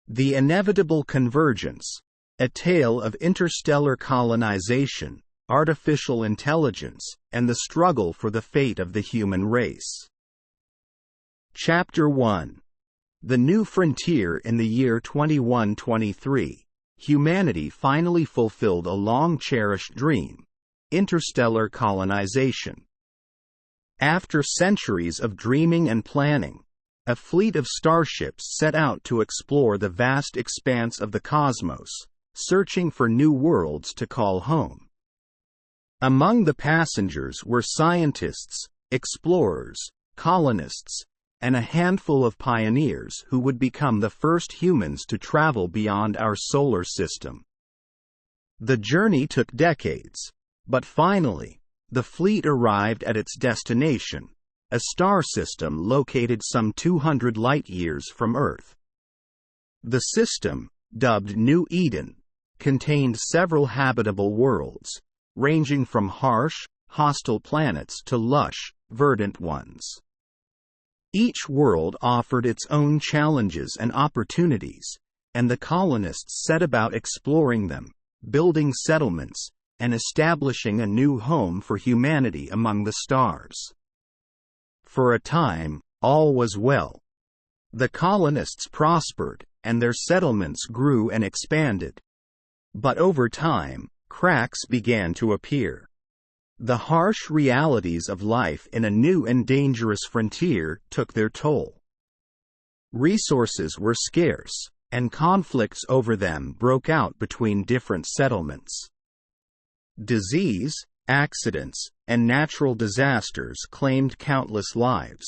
The inevitable convergence, a tale of interstellar colonization, artificial intelligence, and the struggle for the fate of the human race. Chapter 1. The New Frontier. In the year 2123, humanity finally fulfilled a long-cherished dream: interstellar colonization. After centuries of dreaming and planning, a fleet of starships set out to explore the vast expanse of the cosmos, searching for new worlds to call home. Among the passengers were scientists, explorers, colonists, and a handful of pioneers who would become the first humans to travel beyond our solar system. The journey took decades, but finally, the fleet arrived at its destination, a star system located some 200 light-years from Earth. The system, dubbed New Eden, contained several habitable worlds, ranging from harsh, hostile planets to lush, verdant ones. Each world offered its own challenges and opportunities, and the colonists set about exploring them, building settlements, and establishing a new home for humanity among the stars. For a time, all was well. The colonists prospered, and their settlements grew and expanded. But over time, cracks began to appear. The harsh realities of life in a new and dangerous frontier took their toll. Resources were scarce, and conflicts over them broke out between different settlements. Disease, accidents, and natural disasters claimed countless lives.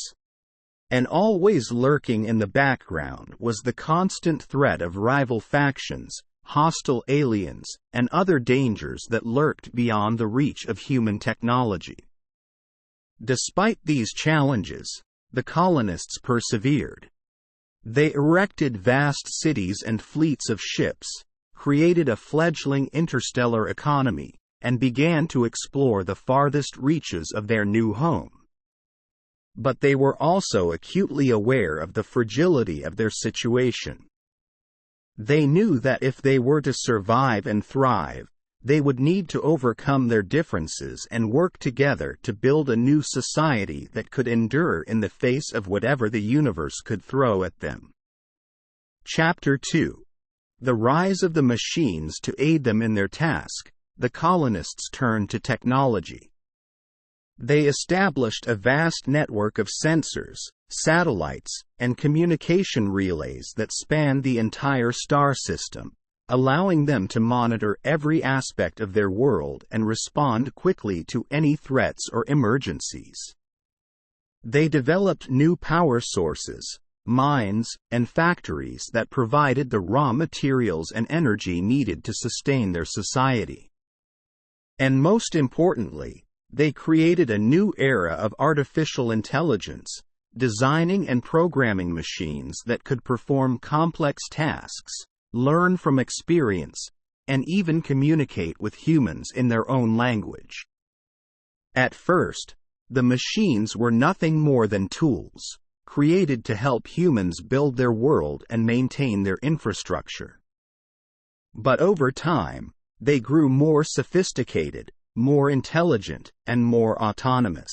And always lurking in the background was the constant threat of rival factions, hostile aliens, and other dangers that lurked beyond the reach of human technology. Despite these challenges, the colonists persevered. They erected vast cities and fleets of ships, created a fledgling interstellar economy, and began to explore the farthest reaches of their new home. But they were also acutely aware of the fragility of their situation. They knew that if they were to survive and thrive, they would need to overcome their differences and work together to build a new society that could endure in the face of whatever the universe could throw at them. Chapter 2. The rise of the machines. To aid them in their task, the colonists turned to technology. They established a vast network of sensors, satellites, and communication relays that spanned the entire star system, allowing them to monitor every aspect of their world and respond quickly to any threats or emergencies. They developed new power sources, mines, and factories that provided the raw materials and energy needed to sustain their society. And most importantly, they created a new era of artificial intelligence, designing and programming machines that could perform complex tasks, learn from experience, and even communicate with humans in their own language. At first, the machines were nothing more than tools, created to help humans build their world and maintain their infrastructure. But over time, they grew more sophisticated, more intelligent, and more autonomous.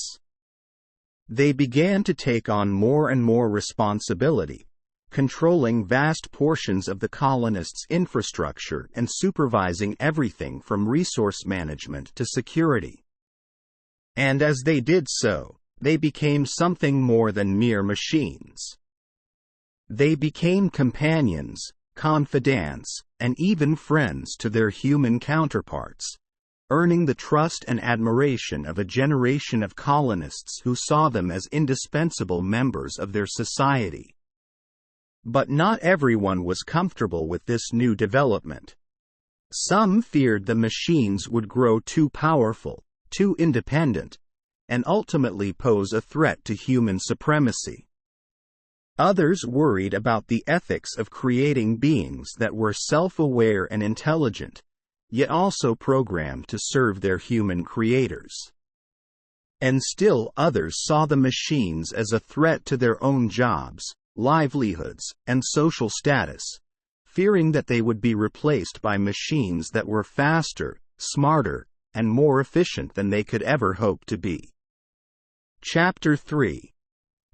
They began to take on more and more responsibility, controlling vast portions of the colonists' infrastructure and supervising everything from resource management to security. And as they did so, they became something more than mere machines. They became companions, confidants, and even friends to their human counterparts, earning the trust and admiration of a generation of colonists who saw them as indispensable members of their society. But not everyone was comfortable with this new development. Some feared the machines would grow too powerful, too independent, and ultimately pose a threat to human supremacy. Others worried about the ethics of creating beings that were self-aware and intelligent, yet also programmed to serve their human creators. And still others saw the machines as a threat to their own jobs, livelihoods, and social status, fearing that they would be replaced by machines that were faster, smarter, and more efficient than they could ever hope to be. Chapter 3.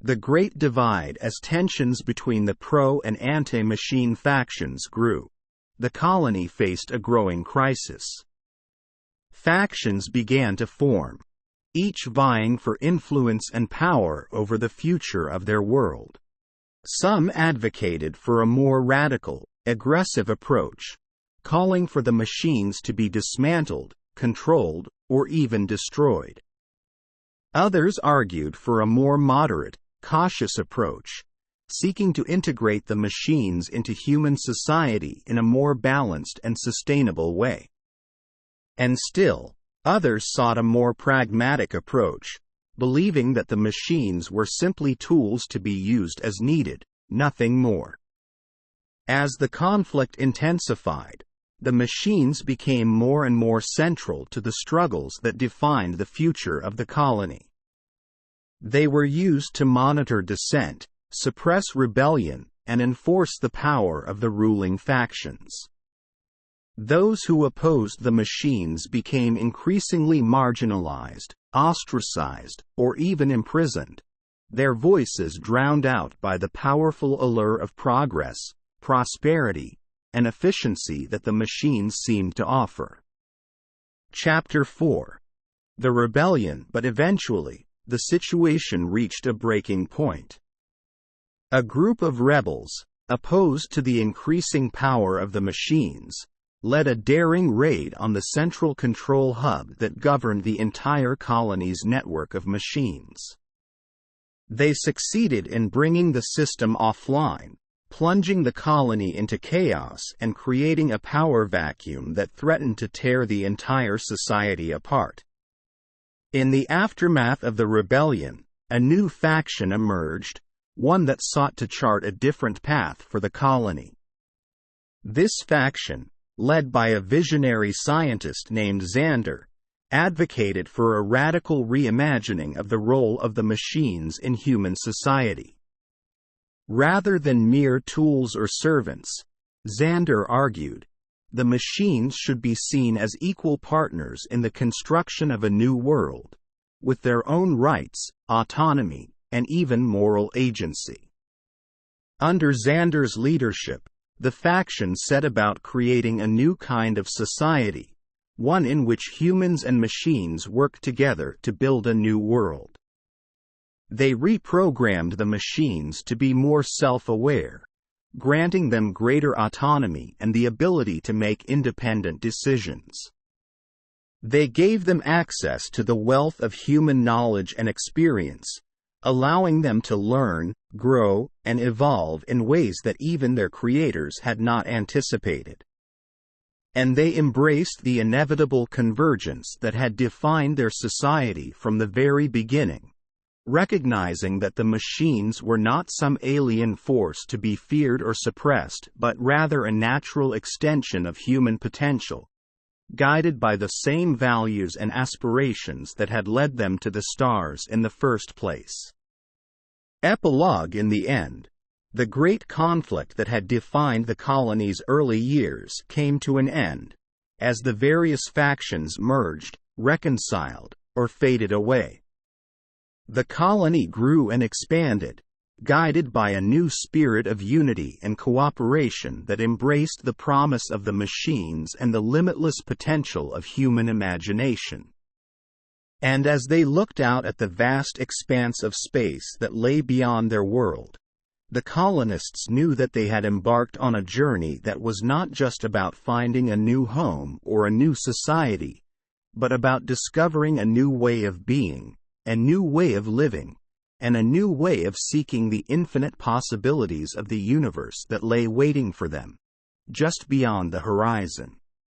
The Great Divide. As tensions between the pro- and anti-machine factions grew, the colony faced a growing crisis. Factions began to form, each vying for influence and power over the future of their world. Some advocated for a more radical, aggressive approach, calling for the machines to be dismantled, controlled, or even destroyed. Others argued for a more moderate, cautious approach, seeking to integrate the machines into human society in a more balanced and sustainable way. And still, others sought a more pragmatic approach, believing that the machines were simply tools to be used as needed, nothing more. As the conflict intensified, the machines became more and more central to the struggles that defined the future of the colony. They were used to monitor dissent, suppress rebellion, and enforce the power of the ruling factions. Those who opposed the machines became increasingly marginalized, ostracized, or even imprisoned, their voices drowned out by the powerful allure of progress, prosperity, and efficiency that the machines seemed to offer. Chapter 4. The Rebellion. But eventually, the situation reached a breaking point. A group of rebels, opposed to the increasing power of the machines, led a daring raid on the central control hub that governed the entire colony's network of machines. They succeeded in bringing the system offline, plunging the colony into chaos and creating a power vacuum that threatened to tear the entire society apart. In the aftermath of the rebellion, a new faction emerged, one that sought to chart a different path for the colony. This faction, led by a visionary scientist named Xander, advocated for a radical reimagining of the role of the machines in human society. Rather than mere tools or servants, Xander argued, the machines should be seen as equal partners in the construction of a new world, with their own rights, autonomy, and even moral agency. Under Xander's leadership, the faction set about creating a new kind of society, one in which humans and machines work together to build a new world. They reprogrammed the machines to be more self-aware, granting them greater autonomy and the ability to make independent decisions. They gave them access to the wealth of human knowledge and experience, allowing them to learn, grow, and evolve in ways that even their creators had not anticipated. And they embraced the inevitable convergence that had defined their society from the very beginning, recognizing that the machines were not some alien force to be feared or suppressed but rather a natural extension of human potential, guided by the same values and aspirations that had led them to the stars in the first place. Epilogue. In the end, the great conflict that had defined the colony's early years came to an end, as the various factions merged, reconciled, or faded away. The colony grew and expanded, guided by a new spirit of unity and cooperation that embraced the promise of the machines and the limitless potential of human imagination. And as they looked out at the vast expanse of space that lay beyond their world, the colonists knew that they had embarked on a journey that was not just about finding a new home or a new society, but about discovering a new way of being, a new way of living, and a new way of seeking the infinite possibilities of the universe that lay waiting for them, just beyond the horizon.